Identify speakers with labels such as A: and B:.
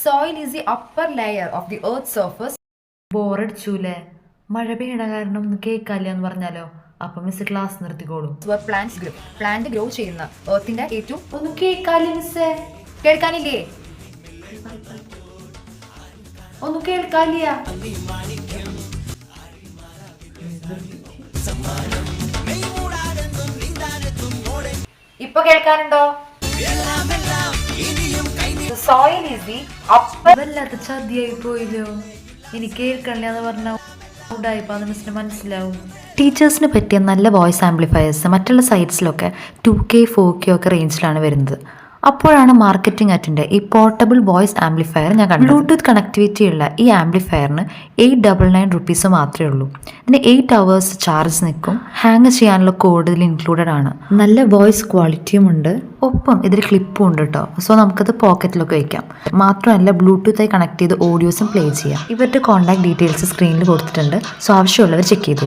A: Soil is the upper layer of the earth's surface.
B: ബോറടിച്ചൂലേ? മഴ പെയ്യണ കാരണം ഒന്ന് കേൾക്കാല്ല എന്ന് പറഞ്ഞാലോ? അപ്പൊ മിസ് ക്ലാസ് നിർത്തിക്കോളും.
A: Where plant grow ചെയ്യുന്ന എർത്തിന്റെ ഏറ്റവും
B: ഒന്ന് കേൾക്കാല്ലേ മിസ്സേ?
A: കേൾക്കാനില്ലേ?
B: ഒന്ന് കേൾക്കാലിയ?
A: ഇപ്പൊ കേൾക്കാനുണ്ടോ? The soil is the upper.
B: വല്ലാത്ത ചതിയായി പോയില്ലോ. എനിക്ക് കേൾക്കണില്ല എന്ന് പറഞ്ഞാൽ ഉടായിപ്പാന്ന് മിസ്സിന് മനസ്സിലാവും. ടീച്ചേഴ്സിന് പറ്റിയ നല്ല വോയിസ് ആംപ്ലിഫയേഴ്സ് മറ്റുള്ള സൈറ്റ്സിലൊക്കെ 2K 4K ഒക്കെ റേഞ്ചിലാണ് വരുന്നത്. അപ്പോഴാണ് മാർക്കറ്റിംഗ് അറ്റിൻ്റെ ഈ പോർട്ടബിൾ വോയിസ് ആംപ്ലിഫയർ ഞാൻ കണ്ടത്. ബ്ലൂടൂത്ത് കണക്ടിവിറ്റി ഉള്ള ഈ ആംപ്ലിഫയറിന് 899 റുപ്പീസ് മാത്രമേ ഉള്ളൂ. ഇതിന് 8 hours ചാർജ് നിൽക്കും. ഹാങ് ചെയ്യാനുള്ള കോഡ് ഇതിൽ ഇൻക്ലൂഡഡ് ആണ്. നല്ല വോയിസ് ക്വാളിറ്റിയും ഉണ്ട്. ഒപ്പം ഇതിൽ ക്ലിപ്പും ഉണ്ട് കേട്ടോ. സോ നമുക്കത് പോക്കറ്റിലൊക്കെ വയ്ക്കാം. മാത്രമല്ല ബ്ലൂടൂത്തായി കണക്ട് ചെയ്ത് ഓഡിയോസും പ്ലേ ചെയ്യാം. ഇവരുടെ കോൺടാക്ട് ഡീറ്റെയിൽസ് സ്ക്രീനിൽ കൊടുത്തിട്ടുണ്ട്. സോ ആവശ്യമുള്ളവർ ചെക്ക് ചെയ്തു.